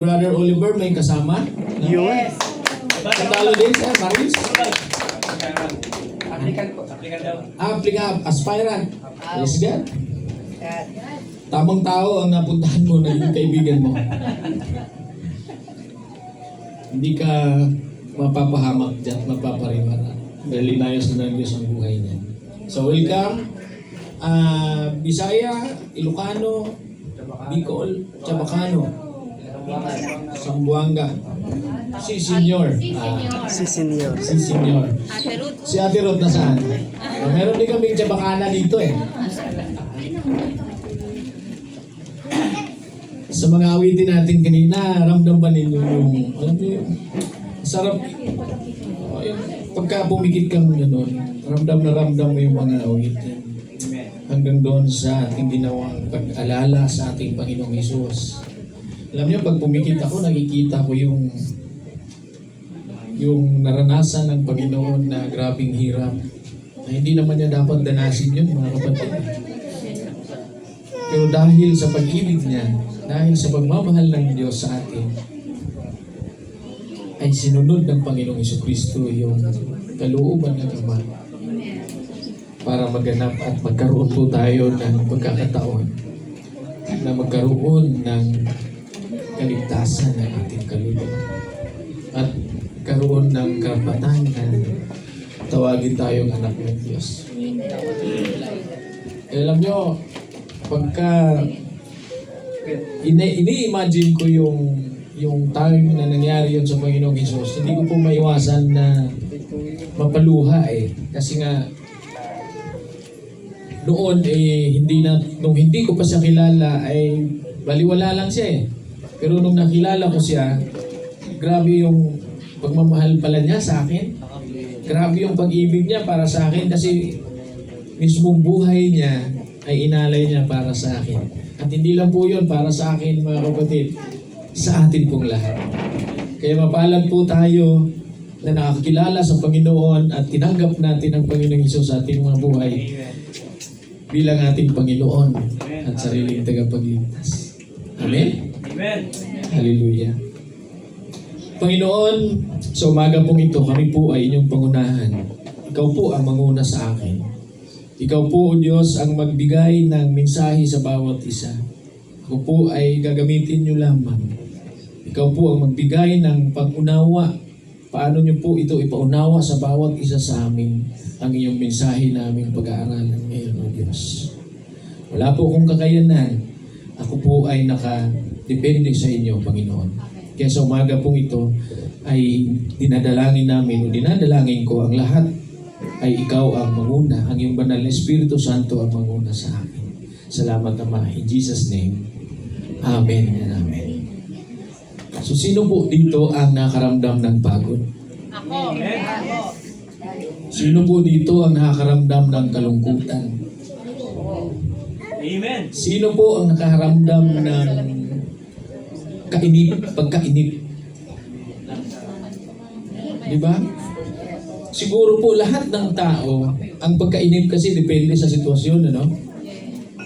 Brother Oliver may kasama? Yes. Katalo din siya, Maris? Applicant po. Applicant daw. Applicant, aspirant. Yes, God. Yan. Tamang tao ang napuntahan mo na yung kaibigan mo. Hindi ka mapapahamak dyan, mapaparimara. Dahil inayos na ng Diyos ang buhay niya. So welcome. Bisaya, Ilocano, Bicol, Chabacano, Zamboanga. Si Senior. Si Senior. Si Senior. Si Ate Ruth nasaan? Meron din kaming Chabacana dito eh. Sa mga awitin natin kanina, ramdam ba ninyo yung, alam niyo yung sarap, pagka pumikit kang gano'n, ramdam mo yung mga awitin. Hanggang doon sa ating ginawang pag-alala sa ating Panginoong Hesus. Alam niyo, pag pumikit ako, nakikita ko yung naranasan ng Panginoon na grabing hirap. Na hindi naman niya dapat danasin yun, mga kapatid. Pero dahil sa pag-ibig niya, dahil sa pagmamahal ng Diyos sa atin, ay sinunod ng Panginoong Jesucristo yung kalooban ng Ama para maganap at magkaroon po tayo ng pagkakataon na magkaroon ng kaligtasan ng ating kaluluwa at karoon ng karapatan na tawagin tayong anak ng Diyos. Alam nyo, pagka ini-imagine ko yung time na nangyari yun sa Panginoong Hesus, hindi ko po maiwasan na mapaluha eh. Kasi nga, noon nung hindi ko pa siya kilala ay baliwala lang siya eh. Pero nung nakilala ko siya, grabe yung pagmamahal pala niya sa akin. Grabe yung pag-ibig niya para sa akin kasi mismong buhay niya ay inalay niya para sa akin. At hindi lang po yun para sa akin mga kapatid, sa atin pong lahat. Kaya mapalad po tayo na nakakilala sa Panginoon at tinanggap natin ang Panginoong Hesus sa ating mga buhay bilang ating Panginoon at sariling tagapagligtas. Amen? Amen. Hallelujah. Panginoon, sa umaga pong ito, kami po ay inyong pangunahan. Ikaw po ang manguna sa akin. Ikaw po, O Diyos, ang magbigay ng mensahe sa bawat isa. Ako po ay gagamitin nyo lamang. Ikaw po ang magbigay ng pag-unawa. Paano nyo po ito ipaunawa sa bawat isa sa amin ang iyong mensahe naming pag-aaralan ngayon, O Diyos. Wala po akong kakayanan. Ako po ay nakadepende sa inyo, Panginoon. Kaya sa umaga pong ito ay dinadalangin namin o dinadalangin ko ang lahat ay ikaw ang manguna, ang iyong banal na Espiritu Santo ang manguna sa akin. Salamat, Ama. In Jesus' name, Amen and Amen. So, sino po dito ang nakaramdam ng pagod? Ako. Sino po dito ang nakakaramdam ng kalungkutan? Amen. Sino po ang nakaramdam ng pagkainip? Di ba? Siguro po lahat ng tao, ang pagkainip kasi depende sa sitwasyon, ano?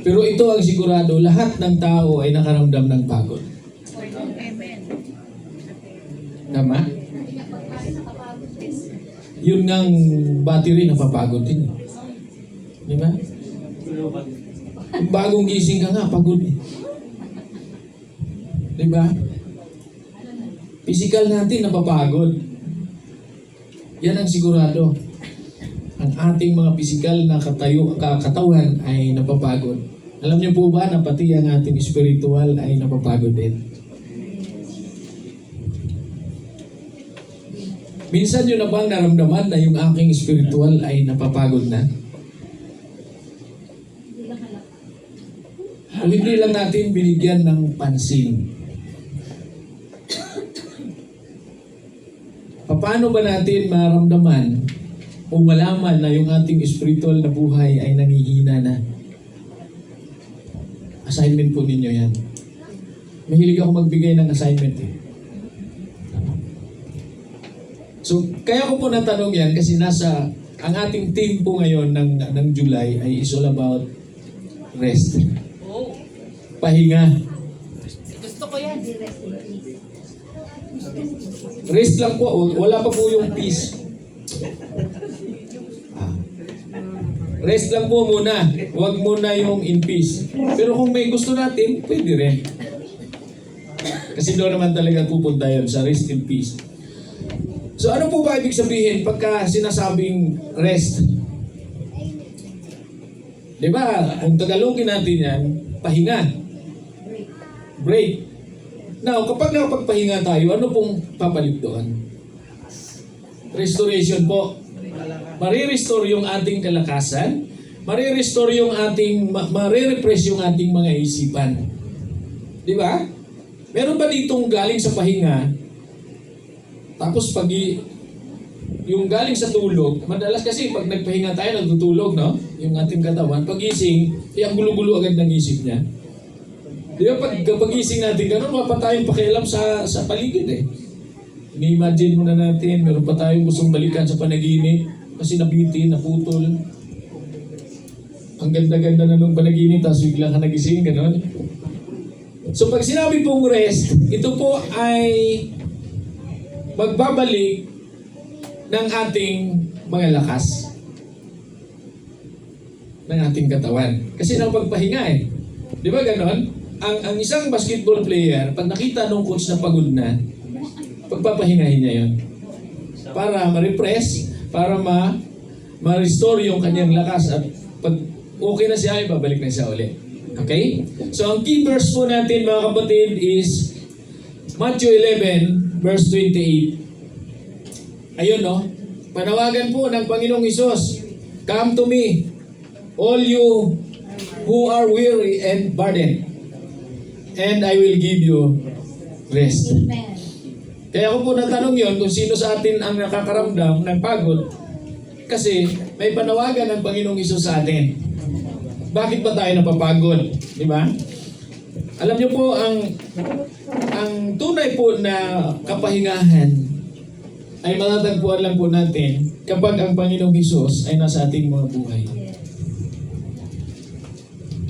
Pero ito ang sigurado, lahat ng tao ay nakaramdam ng pagod. Tama? Yun ngang battery napapagod din. Di ba? Yung bagong gising ka nga, pagod eh. Di ba? Physical natin napapagod. Yan ang sigurado. Ang ating mga physical na katawan ay napapagod. Alam niyo po ba na pati ang ating spiritual ay napapagod din? Minsan nyo na bang naramdaman na yung aking spiritual ay napapagod na? O hindi lang natin binigyan ng pansin. Paano ba natin maramdaman o malaman na yung ating spiritual na buhay ay nangihina na? Assignment po ninyo yan. Mahilig ako magbigay ng assignment eh. So, kaya ko po natanong yan kasi ang ating team po ngayon ng July ay is all about rest. Pahinga. Gusto ko yan. Rest lang po, wala pa po yung peace. Rest lang po muna. Huwag muna yung in peace. Pero kung may gusto natin, pwede rin. Kasi doon naman talaga pupunta yun sa rest in peace. So ano po ba ibig sabihin pagka sinasabing rest? Di ba? Kung Tagalogin natin yan, pahinga. Break. Now, kapag nakapagpahinga tayo, ano pong papalit doon? Restoration po. Marirestore yung ating kalakasan, marirestore yung ating, marirepress yung ating mga isipan. Di ba? Meron ba ditong galing sa pahinga, tapos pag yung galing sa tulog, madalas kasi pag nagpahinga tayo, nagtutulog, no? Yung ating katawan, pagising, ang gulo-gulo agad ng isip niya. Di ba pag pagising natin ganun, wala pa tayong pakialam sa paligid eh. Ini-imagine muna natin, meron pa tayong gustong balikan sa panaginip, kasi nabitin, naputol. Ang ganda-ganda na nung panaginip, tapos bigla ka nagising, gano'n. So pag sinabi pong rest, ito po ay magbabalik ng ating mga lakas. Ng ating katawan. Kasi nakapagpahinga eh. Di ba gano'n? Ang isang basketball player, pag nakita nung coach na pagod na, pagpapahingahin niya yun. Para ma-repress, para ma-restore yung kanyang lakas at pag okay na siya, ibabalik na siya ulit. Okay? So ang key verse po natin mga kapatid is Matthew 11 verse 28. Ayun no, panawagan po ng Panginoong Hesus, "Come to me, all you who are weary and burdened, and I will give you rest." Amen. Kaya ako po natanong yon kung sino sa atin ang nakakaramdam ng pagod kasi may panawagan ng Panginoong Hesus sa atin. Bakit ba tayo napapagod? Di ba? Alam niyo po, ang tunay po na kapahingahan ay matatagpuan lang po natin kapag ang Panginoong Hesus ay nasa ating mga buhay.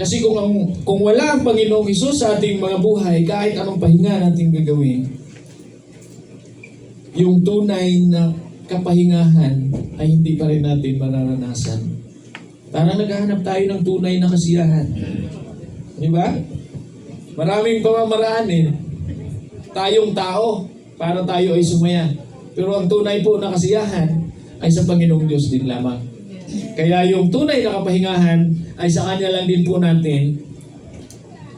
Kasi kung wala ang Panginoong Hesus sa ating mga buhay, kahit anong pahinga natin gagawin, yung tunay na kapahingahan ay hindi pa rin natin mararanasan. Parang naghahanap tayo ng tunay na kasiyahan. Di ba? Maraming pamamaraan eh. Tayong tao, para tayo ay sumaya. Pero ang tunay po na kasiyahan ay sa Panginoong Diyos din lamang. Kaya yung tunay na kapahingahan ay sa Kanya lang din po natin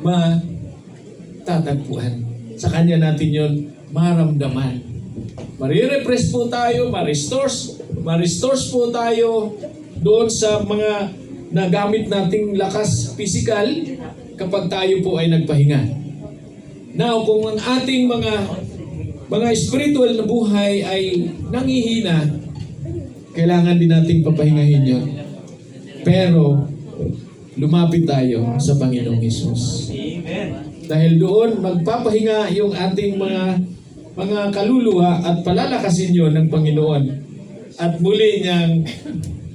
matatagpuan. Sa Kanya natin yun maramdaman. Marirepress po tayo, ma-restores po tayo doon sa mga nagamit nating lakas physical kapag tayo po ay nagpahinga. Now, kung ang ating mga spiritual na buhay ay nangihina, kailangan din nating papahingahin yun. Pero, lumapit tayo sa Panginoong Hesus. Dahil doon, magpapahinga yung ating mga kaluluwa at palalakasin yun ng Panginoon. At muli niyang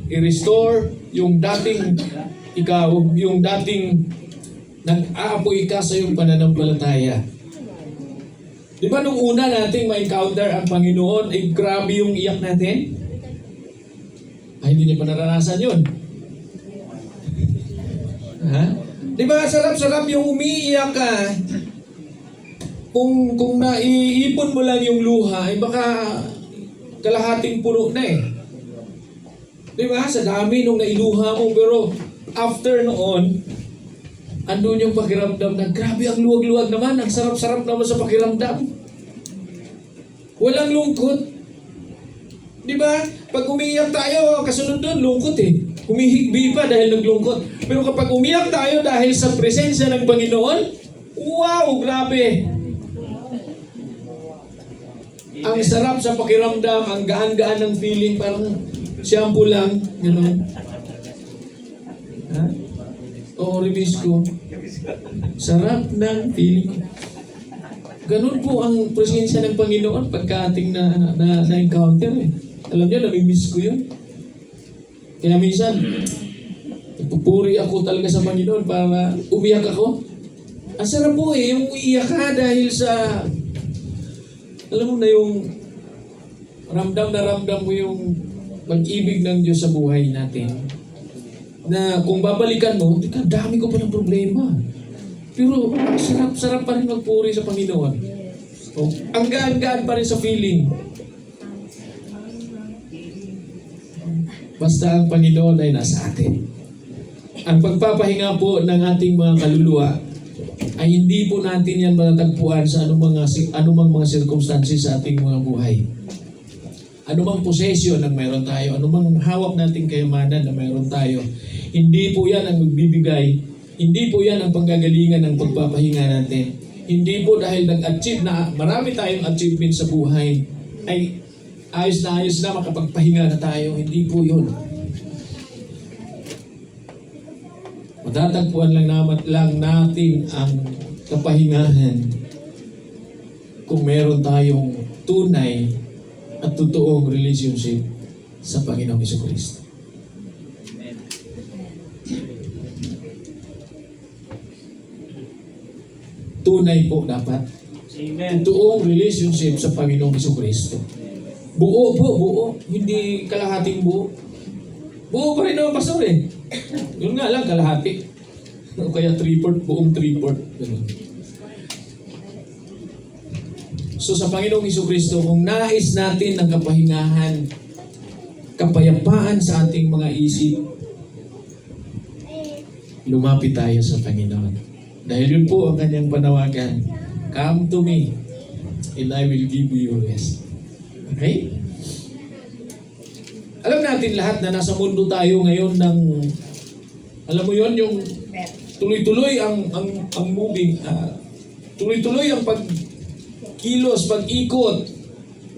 i-restore yung dating ikaw, yung dating nag-aapoy ka sa iyong pananampalataya. Di ba nung una nating ma-encounter ang Panginoon, grabe yung iyak natin? Ay, hindi niya pa naranasan yun. Ha? Di ba sarap-sarap yung umiiyak ka? Kung naiipon mo lang yung luha, ay baka kalahating puno na eh. Di ba? Sa dami nung nailuha mo, pero after noon, andun yung pakiramdam na grabe ang luwag-luwag naman, ang sarap-sarap naman sa pakiramdam. Walang lungkot. Di ba? Pag umiiyak tayo, kasunod doon, lungkot eh. Humihigbi pa dahil naglungkot. Pero kapag umiyak tayo dahil sa presensya ng Panginoon, wow, grabe! Ang sarap sa pakiramdam, ang gaan-gaan ng feeling, parang shampoo lang, gano'n. Ha? O release ko. Sarap ng feeling. Ganun po ang presensya ng Panginoon pagka ating na-encounter eh. Alam niyo, nami-miss ko yun. Kaya minsan, nagpupuri ako talaga sa Panginoon para umiyak ako. Ang sarap po eh, yung iiyak ka dahil sa Alam mo na yung ramdam mo yung pag-ibig ng Diyos sa buhay natin. Na kung babalikan mo, dami ko pa ng problema. Pero sarap pa rin magpuri sa Panginoon. Oh, ang gaan-gaan pa rin sa feeling. Basta ang Panginoon ay nasa atin. Ang pagpapahinga po ng ating mga kaluluwa ay hindi po natin yan matatagpuan sa anumang mga circumstances sa ating mga buhay. Anumang possession ang mayroon tayo, anumang hawak nating kayamanan na mayroon tayo, hindi po yan ang magbibigay, hindi po yan ang panggagalingan ng pagpapahinga natin. Hindi po dahil nag-achieve na marami tayong achievement sa buhay, ay ayos na makapagpahinga na tayo. Hindi po yun. Matatagpuan lang natin ang kapahingahan kung meron tayong tunay at totoong relationship sa Panginoong Jesucristo. Tunay po dapat. Amen. Totoong relationship sa Panginoong Jesucristo. Buo. Hindi kalahating buo. Buo pa rin naman, pastor eh. Yun nga lang, kalahati. O kaya 3/4, buong 3/4. Ganun. So sa Panginoong Jesucristo, kung nais natin ng kapahingahan, kapayapaan sa ating mga isip, lumapit tayo sa Panginoon. Dahil yun po ang kanyang panawagan. Come to me, and I will give you rest. Okay? Alam natin lahat na nasa mundo tayo ngayon ng, alam mo yon, yung tuloy-tuloy ang moving, tuloy-tuloy ang pagkilos, pag-ikot.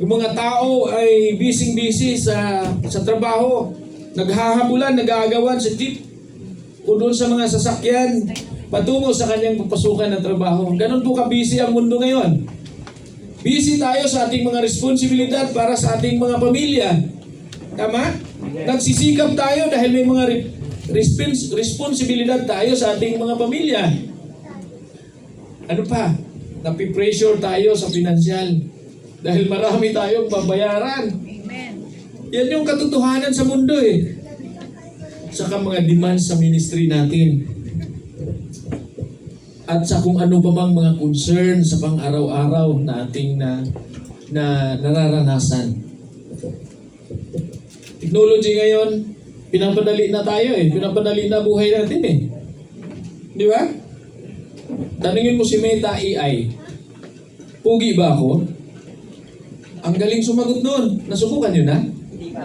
Yung mga tao ay busy sa trabaho, naghahabulan, nag-aagawan sa jeep o doon sa mga sasakyan patungo sa kanyang papasukan ng trabaho. Ganon po ka-busy ang mundo ngayon. Busy tayo sa ating mga responsibilidad para sa ating mga pamilya. Tama? Nagsisikap tayo dahil may mga responsibilidad tayo sa ating mga pamilya. Ano pa? Napipressure tayo sa pinansyal dahil marami tayong babayaran. Amen. Yan yung katotohanan sa mundo eh. Saka mga demands sa ministry natin. At sa kung ano pa mang mga concern sa pang-araw-araw na ating na nararanasan. Technology ngayon, pinapadali na tayo eh. Pinapadali na buhay natin eh. Di ba? Tanungin mo si Meta AI. Pugi ba ako? Ang galing sumagot noon. Nasubukan nyo na?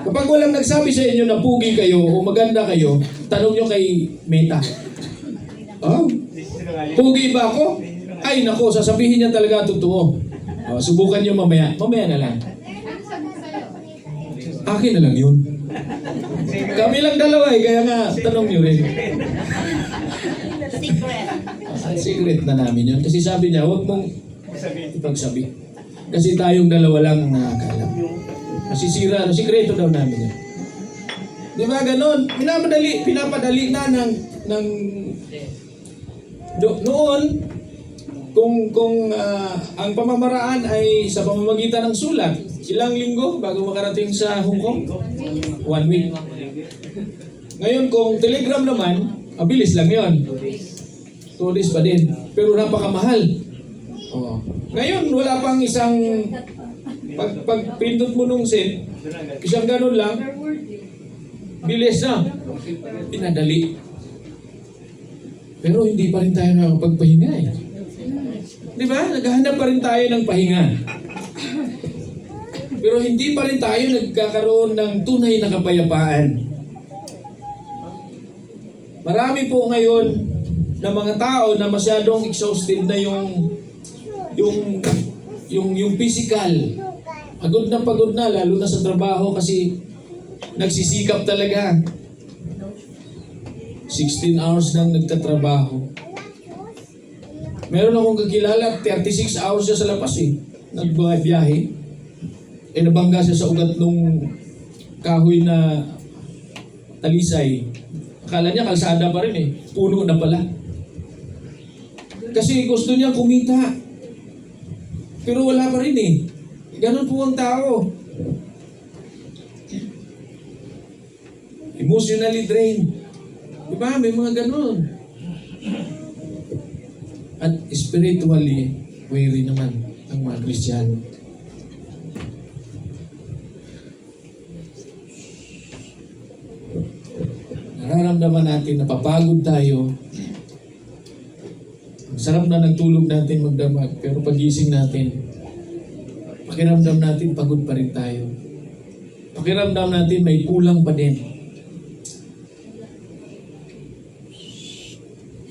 Kapag walang nagsabi sa inyo na pugi kayo o maganda kayo, tanong nyo kay Meta. Oh, pugi ba ako? Ay nako, sasabihin niya talaga totoo. Oh, subukan nyo mamaya. Mamaya na lang. Akin na lang yun. Kami lang dalawa eh, kaya nga tanong nyo rin. Secret na namin yun. Kasi sabi niya, huwag mong ipagsabi. Kasi tayong dalawa lang ang nakakalam. Kasi sikreto daw namin yun. Di ba ganon? Pinapadali na ng noon, kung ang pamamaraan ay sa pamamagitan ng sulat, ilang linggo bago makarating sa Hong Kong? 1 week. Ngayon, kung telegram naman, mabilis lang yon. 2 days pa din. Pero napakamahal. Oh. Ngayon, wala pang isang pag pindot mo nung send, isang ganun lang, bilis na. Pinadali. Pero hindi pa rin tayo nakapagpahinga eh. Di ba? Naghahanap pa rin tayo ng pahinga. Pero hindi pa rin tayo nagkakaroon ng tunay na kapayapaan. Marami po ngayon na mga tao na masyadong exhausted na yung physical. Pagod na, lalo na sa trabaho kasi nagsisikap talaga. 16 hours nang nagtatrabaho. Meron akong kakilala, 36 hours siya sa labas eh. Nagbiyahe. Eh nabangga siya sa ugat nung kahoy na talisay. Akala niya kalsada pa rin eh. Puno na pala. Kasi gusto niya kumita. Pero wala pa rin eh. Ganun po ang tao. Emotionally drained. Diba? May mga ganun. At spiritually weary naman ang mga Kristiyano. Nararamdaman natin, napapagod tayo. Ang sarap na ng tulog natin magdamag, pero pagising natin, pakiramdam natin pagod pa rin tayo. Pakiramdam natin may kulang pa din.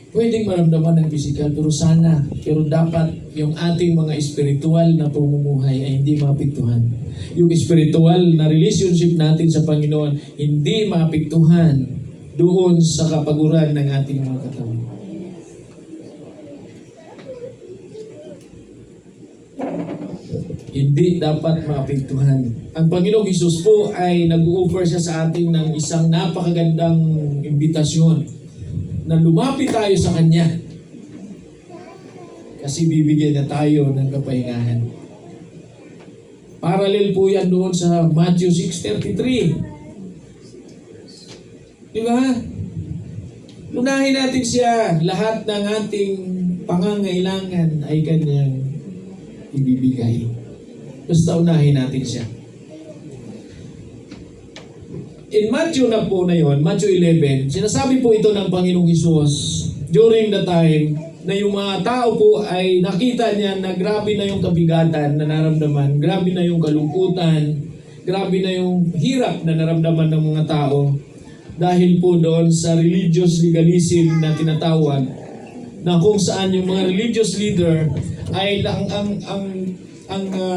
Pwedeng maramdaman ng physical, pero dapat yung ating mga espiritual na pamumuhay ay hindi maapektuhan. Yung espiritual na relationship natin sa Panginoon, hindi maapektuhan doon sa kapaguran ng ating mga katawan. Hindi dapat maapektuhan. Ang Panginoong Hesus po ay nag-offer siya sa atin ng isang napakagandang imbitasyon na lumapit tayo sa Kanya. Kasi bibigyan niya tayo ng kapahingahan. Parallel po yan doon sa Matthew 6:33. Diba? Lunahin natin siya. Lahat ng ating pangangailangan ay Kanyang ibibigay. Basta unahin natin siya. In Matthew na po na yon, Matthew 11, sinasabi po ito ng Panginoong Hesus during the time na yung mga tao po ay nakita niya na grabe na yung kabigatan na naramdaman, grabe na yung kalungkutan, grabe na yung hirap na naramdaman ng mga tao dahil po doon sa religious legalism na tinatawag na kung saan yung mga religious leader ay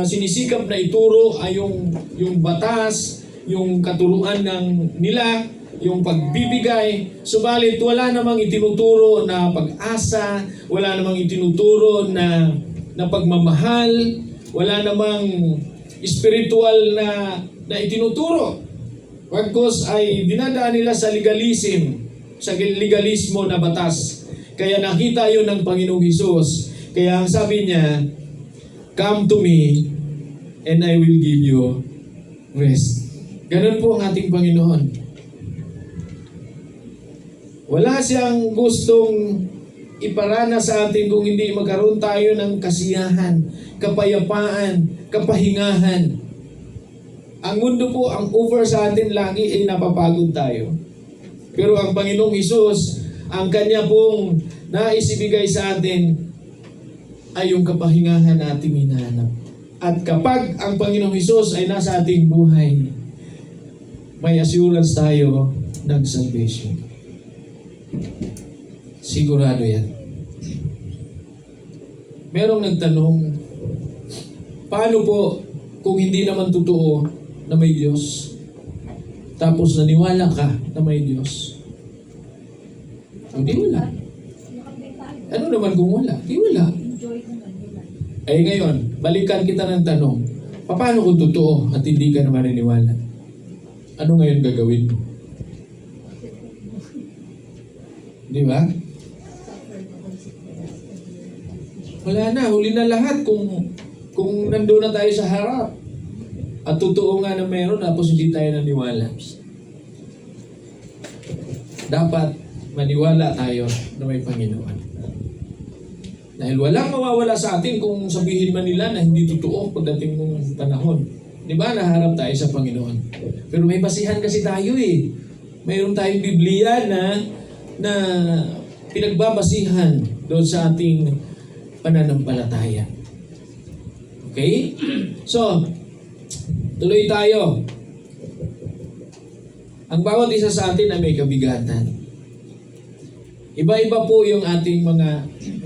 sinisikap na ituro ay yung batas, yung katuruan ng nila, yung pagbibigay, subalit wala namang itinuturo na pag-asa, wala namang itinuturo na pagmamahal, wala namang spiritual na itinuturo. Pagkos ay dinadaan nila sa legalism, sa legalismo na batas. Kaya nakita yun ng Panginoong Hesus. Kaya ang sabi niya, "Come to me and I will give you rest." Ganun po ang ating Panginoon. Wala siyang gustong iparana sa atin kung hindi magkaroon tayo ng kasiyahan, kapayapaan, kapahingahan. Ang mundo po, ang offer sa atin lagi ay napapagod tayo. Pero ang Panginoong Hesus, ang Kanya pong naisibigay sa atin ay yung kapahingahan na ating hinahanap. At kapag ang Panginoong Hesus ay nasa ating buhay, may assurance tayo ng salvation. Sigurado yan. Merong nagtanong, paano po kung hindi naman totoo na may Diyos, tapos naniwala ka na may Diyos? Hindi wala. Ano naman kung wala? Di wala. Ay ngayon, balikan kita ng tanong, paano kung totoo at hindi ka naman naniniwala? Ano ngayon gagawin mo? Di ba? Wala na, huli na lahat kung nandoon na tayo sa harap. At totoo nga na meron, tapos hindi tayo naniwala. Dapat maniwala tayo na may Panginoon. Dahil walang mawawala sa atin kung sabihin man nila na hindi totoo pagdating ng panahon. Di ba? Naharap tayo sa Panginoon. Pero may basihan kasi tayo eh. Mayroon tayong Biblia na pinagbabasihan doon sa ating pananampalataya. Okay? So, tuloy tayo. Ang bawat isa sa atin ay may kabigatan. Iba-iba po yung ating mga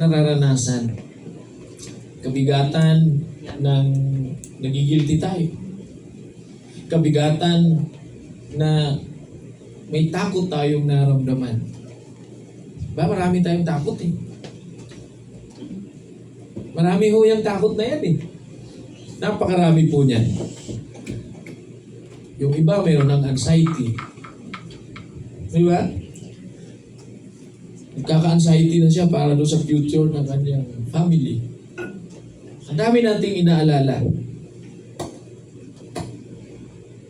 nararanasan. Kabigatan ng nagigilty tayo. Kabigatan na may takot tayong naramdaman. Ba, marami tayong takot eh. Marami ho yung takot na yan eh. Napakarami po niyan. Yung iba mayroon ng anxiety. Di ba? Nagkaka-anxiety na siya para doon sa future ng kanyang family. Ang dami nating inaalala.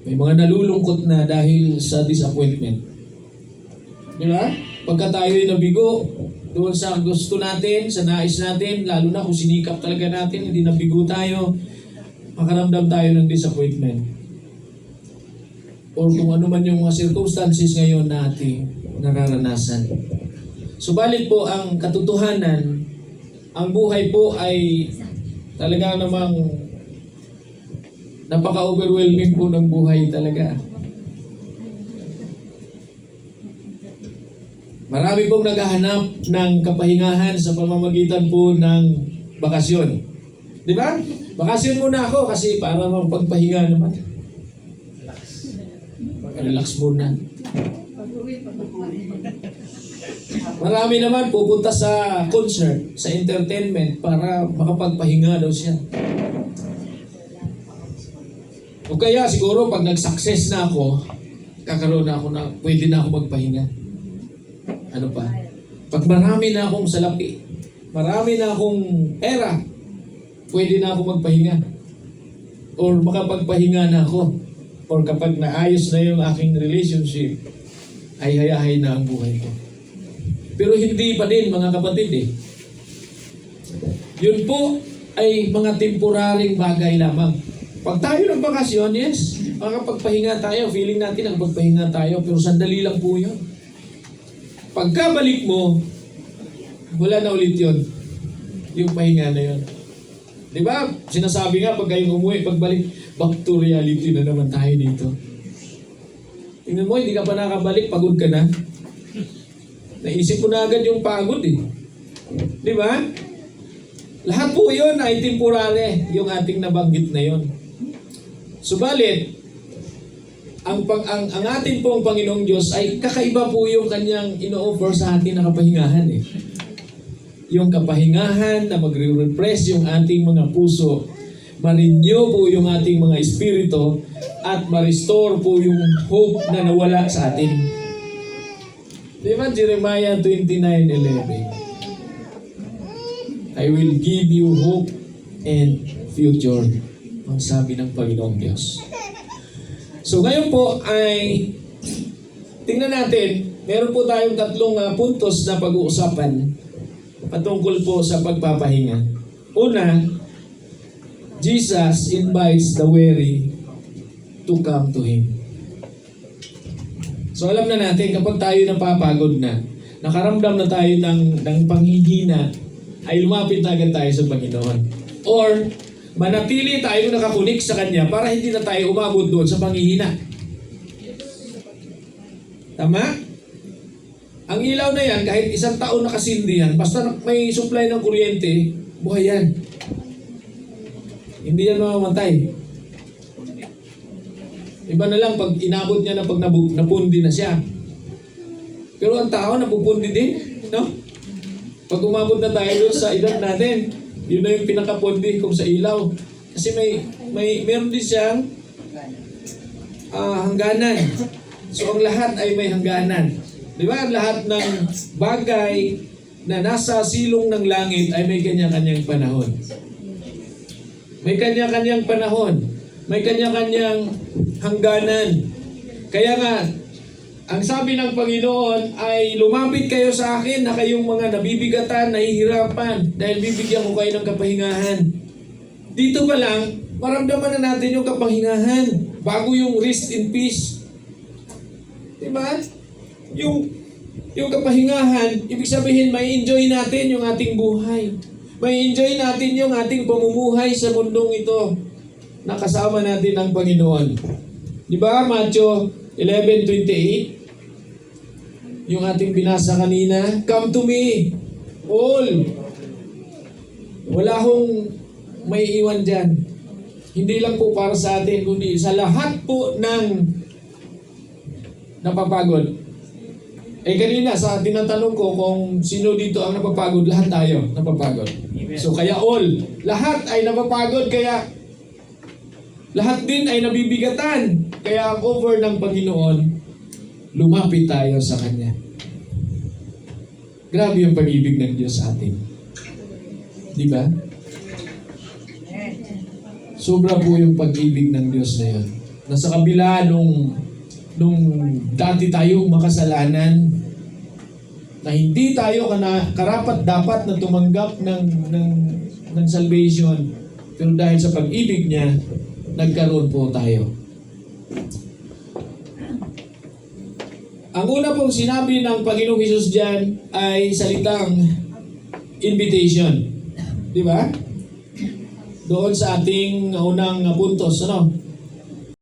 May mga nalulungkot na dahil sa disappointment. Di ba? Pagka tayo'y nabigo doon sa gusto natin, sa nais natin, lalo na kung sinikap talaga natin, hindi nabigo tayo, makaramdam tayo ng disappointment. Or kung ano man yung mga circumstances ngayon na ating nararanasan. Subalit po ang katotohanan, ang buhay po ay talaga namang napaka-overwhelming po ng buhay talaga. Marami pong naghahanap ng kapahingahan sa pamamagitan po ng bakasyon. Di ba? Bakasyon muna ako kasi para magpagpahinga naman. Relax muna. Marami naman pupunta sa concert, sa entertainment para makapagpahinga daw siya. O kaya siguro pag nag-success na ako, kakaroon na ako na, pwede na ako magpahinga. Ano pa? Pag marami na akong salapi, marami na akong pera, pwede na ako magpahinga. Or makapagpahinga na ako. Or kapag naayos na yung aking relationship, ay hayahay na ang buhay ko. Pero hindi pa din mga kapatid eh. Yun po ay mga temporaring bagay lamang. Pag tayo ng bakasyon, yes, makapagpahinga tayo, feeling natin nakapagpahinga tayo, pero sandali lang po yun. Pagkabalik mo, wala na ulit yun. Yung pahinga na yun. Di ba? Sinasabi nga, pag kayong umuwi, pagbalik, back to reality na naman tayo dito. Tingnan mo, hindi ka pa nakabalik, pagod ka na. Naisip mo na agad yung pagod eh. Di ba? Lahat po yun ay temporary, yung ating nabanggit na yun. Subalit, ang ating pong Panginoong Diyos ay kakaiba po yung kanyang ino-offer sa atin na kapahingahan eh. Yung kapahingahan na magre-refresh yung ating mga puso, ma-renew po yung ating mga espiritu, at ma-restore po yung hope na nawala sa atin. Di ba Jeremiah 29:11? I will give you hope and future. Ang sabi ng Panginoong Diyos. So ngayon po ay tingnan natin, meron po tayong tatlong puntos na pag-uusapan patungkol po sa pagpapahinga. Una, Jesus invites the weary to come to Him. So alam na natin, kapag tayo napapagod na, nakaramdam na tayo ng panghihina, ay lumapit na agad tayo sa Panginoon. Or, manatili tayo nakakunik sa Kanya para hindi na tayo umabot doon sa panghihina. Tama? Ang ilaw na yan, kahit 1 taon nakasindi yan, basta may supply ng kuryente, buhay yan. Hindi yan mamamatay. Iba na lang pag inabot niya na pag napundi na siya. Pero ang tao napupundi din, no? Pag umabot na tayo doon sa edad natin, yun na yung pinakapundi kung sa ilaw. Kasi meron din siyang hangganan. So ang lahat ay may hangganan. Di ba? Lahat ng bagay na nasa silong ng langit ay may kanya-kanyang panahon. May kanya-kanyang panahon. May kanya-kanyang hangganan. Kaya nga, ang sabi ng Panginoon ay lumapit kayo sa akin na kayong mga nabibigatan, nahihirapan, dahil bibigyan ko kayo ng kapahingahan. Dito pa lang, maramdaman na natin yung kapahingahan bago yung rest in peace. Diba? Yung kapahingahan, ibig sabihin, may enjoy natin yung ating buhay. May enjoy natin yung ating pamumuhay sa mundong ito na kasama natin ang Panginoon. Diba? Matthew 11:28, yung ating binasa kanina, come to me, all. Wala hong may iwan dyan. Hindi lang po para sa atin, kundi sa lahat po ng napapagod. Kanina sa tinatanong ko kung sino dito ang napapagod, lahat tayo napapagod. So kaya all, lahat ay napapagod, kaya lahat din ay nabibigatan. Kaya ang offer ng Panginoon, lumapit tayo sa Kanya. Grabe yung pag-ibig ng Diyos sa atin. Di ba? Sobra po yung pag-ibig ng Diyos na yun. na sa kabila nung dati tayong makasalanan, na hindi tayo karapat dapat na tumanggap ng salvation, pero dahil sa pag-ibig niya, nagkaroon po tayo. Ang una pong sinabi ng Panginoong Hesus diyan ay salitang invitation. Di ba? Doon sa ating unang puntos, ano?